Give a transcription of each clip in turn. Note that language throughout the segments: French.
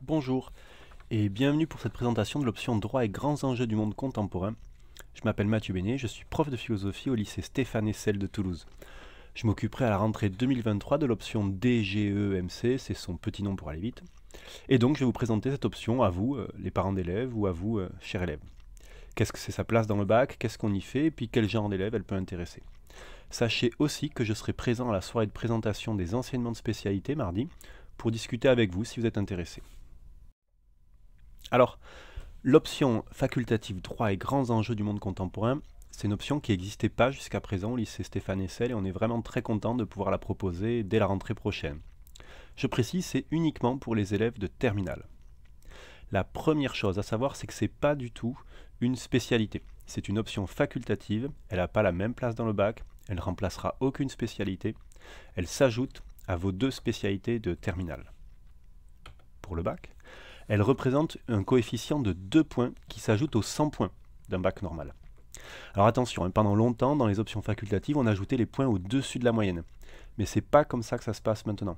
Bonjour et bienvenue pour cette présentation de l'option Droit et grands enjeux du monde contemporain. Je m'appelle Mathieu Bénet, je suis prof de philosophie au lycée Stéphane Hessel de Toulouse. Je m'occuperai à la rentrée 2023 de l'option DGEMC, c'est son petit nom pour aller vite. Et donc je vais vous présenter cette option à vous, les parents d'élèves, ou à vous, chers élèves. Qu'est-ce que c'est sa place dans le bac, qu'est-ce qu'on y fait, et puis quel genre d'élève elle peut intéresser. Sachez aussi que je serai présent à la soirée de présentation des enseignements de spécialité mardi, pour discuter avec vous si vous êtes intéressé. Alors, l'option facultative droit et grands enjeux du monde contemporain, c'est une option qui n'existait pas jusqu'à présent au lycée Stéphane Hessel et on est vraiment très content de pouvoir la proposer dès la rentrée prochaine. Je précise, c'est uniquement pour les élèves de terminale. La première chose à savoir, c'est que ce n'est pas du tout une spécialité. C'est une option facultative, elle n'a pas la même place dans le bac, elle ne remplacera aucune spécialité, elle s'ajoute à vos deux spécialités de terminale. Pour le bac, elle représente un coefficient de 2 points qui s'ajoute aux 100 points d'un bac normal. Alors attention, pendant longtemps, dans les options facultatives, on ajoutait les points au-dessus de la moyenne. Mais c'est pas comme ça que ça se passe maintenant.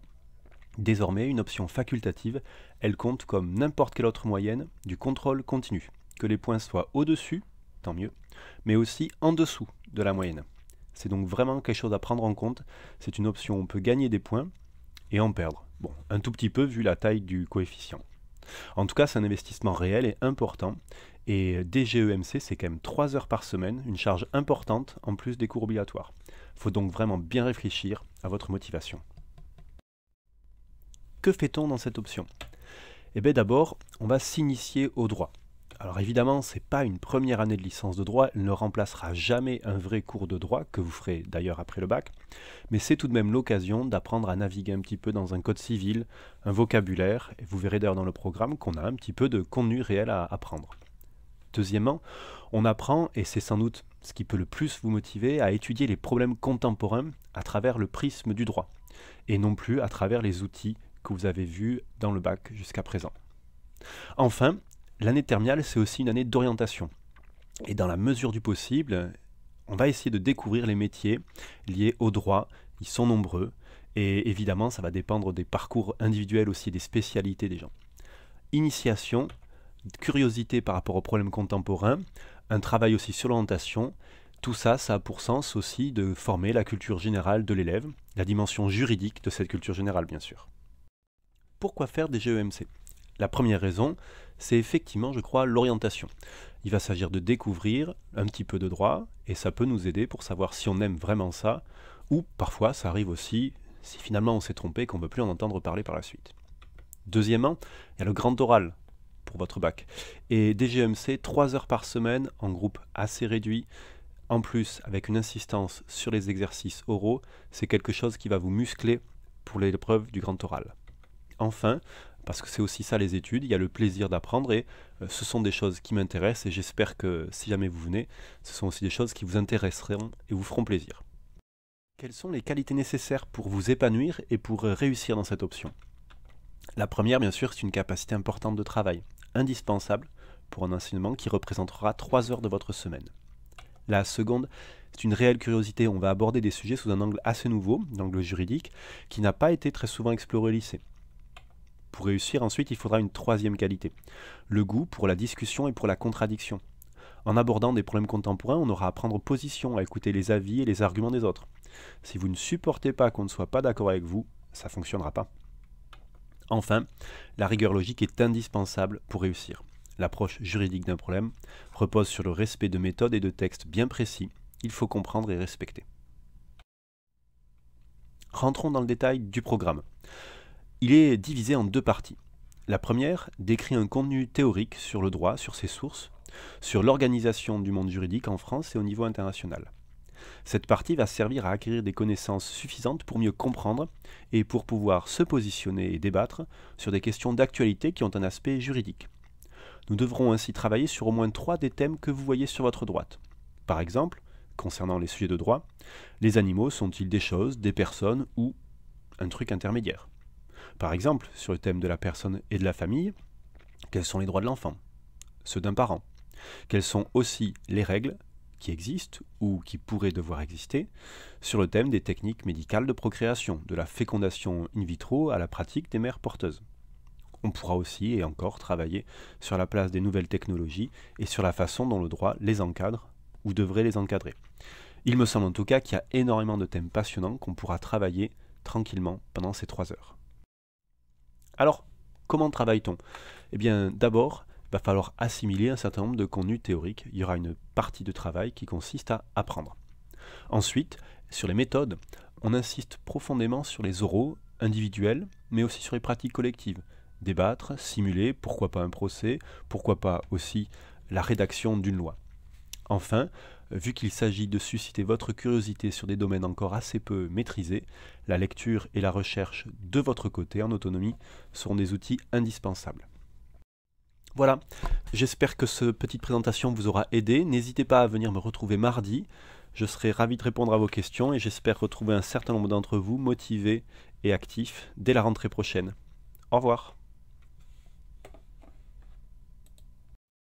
Désormais, une option facultative, elle compte comme n'importe quelle autre moyenne du contrôle continu. Que les points soient au-dessus, tant mieux, mais aussi en dessous de la moyenne. C'est donc vraiment quelque chose à prendre en compte. C'est une option où on peut gagner des points et en perdre. Bon, un tout petit peu vu la taille du coefficient. En tout cas, c'est un investissement réel et important. Et DGEMC, c'est quand même 3 heures par semaine, une charge importante en plus des cours obligatoires. Il faut donc vraiment bien réfléchir à votre motivation. Que fait-on dans cette option? Eh bien d'abord, on va s'initier au droit. Alors évidemment, ce n'est pas une première année de licence de droit, elle ne remplacera jamais un vrai cours de droit, que vous ferez d'ailleurs après le bac, mais c'est tout de même l'occasion d'apprendre à naviguer un petit peu dans un code civil, un vocabulaire, et vous verrez d'ailleurs dans le programme qu'on a un petit peu de contenu réel à apprendre. Deuxièmement, on apprend, et c'est sans doute ce qui peut le plus vous motiver, à étudier les problèmes contemporains à travers le prisme du droit, et non plus à travers les outils que vous avez vus dans le bac jusqu'à présent. Enfin, l'année de terminale, c'est aussi une année d'orientation. Et dans la mesure du possible, on va essayer de découvrir les métiers liés au droit. Ils sont nombreux. Et évidemment, ça va dépendre des parcours individuels aussi, des spécialités des gens. Initiation, curiosité par rapport aux problèmes contemporains, un travail aussi sur l'orientation. Tout ça, ça a pour sens aussi de former la culture générale de l'élève, la dimension juridique de cette culture générale, bien sûr. Pourquoi faire des GEMC? La première raison, c'est effectivement, je crois, l'orientation. Il va s'agir de découvrir un petit peu de droit, et ça peut nous aider pour savoir si on aime vraiment ça, ou parfois ça arrive aussi, si finalement on s'est trompé, qu'on ne veut plus en entendre parler par la suite. Deuxièmement, il y a le grand oral pour votre bac. Et DGEMC, 3 heures par semaine, en groupe assez réduit, en plus avec une insistance sur les exercices oraux, c'est quelque chose qui va vous muscler pour l'épreuve du grand oral. Enfin, parce que c'est aussi ça les études, il y a le plaisir d'apprendre et ce sont des choses qui m'intéressent et j'espère que si jamais vous venez, ce sont aussi des choses qui vous intéresseront et vous feront plaisir. Quelles sont les qualités nécessaires pour vous épanouir et pour réussir dans cette option? La première, bien sûr, c'est une capacité importante de travail, indispensable pour un enseignement qui représentera 3 heures de votre semaine. La seconde, c'est une réelle curiosité. On va aborder des sujets sous un angle assez nouveau, l'angle juridique, qui n'a pas été très souvent exploré au lycée. Pour réussir, ensuite, il faudra une troisième qualité, le goût pour la discussion et pour la contradiction. En abordant des problèmes contemporains, on aura à prendre position, à écouter les avis et les arguments des autres. Si vous ne supportez pas qu'on ne soit pas d'accord avec vous, ça ne fonctionnera pas. Enfin, la rigueur logique est indispensable pour réussir. L'approche juridique d'un problème repose sur le respect de méthodes et de textes bien précis. Il faut comprendre et respecter. Rentrons dans le détail du programme. Il est divisé en deux parties. La première décrit un contenu théorique sur le droit, sur ses sources, sur l'organisation du monde juridique en France et au niveau international. Cette partie va servir à acquérir des connaissances suffisantes pour mieux comprendre et pour pouvoir se positionner et débattre sur des questions d'actualité qui ont un aspect juridique. Nous devrons ainsi travailler sur au moins 3 des thèmes que vous voyez sur votre droite. Par exemple, concernant les sujets de droit, les animaux sont-ils des choses, des personnes ou un truc intermédiaire? Par exemple, sur le thème de la personne et de la famille, quels sont les droits de l'enfant? Ceux d'un parent. Quelles sont aussi les règles qui existent ou qui pourraient devoir exister sur le thème des techniques médicales de procréation, de la fécondation in vitro à la pratique des mères porteuses. On pourra aussi, et encore, travailler sur la place des nouvelles technologies et sur la façon dont le droit les encadre ou devrait les encadrer. Il me semble en tout cas qu'il y a énormément de thèmes passionnants qu'on pourra travailler tranquillement pendant ces 3 heures. Alors, comment travaille-t-on? Eh bien, d'abord, il va falloir assimiler un certain nombre de contenus théoriques. Il y aura une partie de travail qui consiste à apprendre. Ensuite, sur les méthodes, on insiste profondément sur les oraux individuels, mais aussi sur les pratiques collectives. Débattre, simuler, pourquoi pas un procès, pourquoi pas aussi la rédaction d'une loi. Enfin, vu qu'il s'agit de susciter votre curiosité sur des domaines encore assez peu maîtrisés, la lecture et la recherche de votre côté en autonomie seront des outils indispensables. Voilà, j'espère que cette petite présentation vous aura aidé. N'hésitez pas à venir me retrouver mardi. Je serai ravi de répondre à vos questions et j'espère retrouver un certain nombre d'entre vous motivés et actifs dès la rentrée prochaine. Au revoir.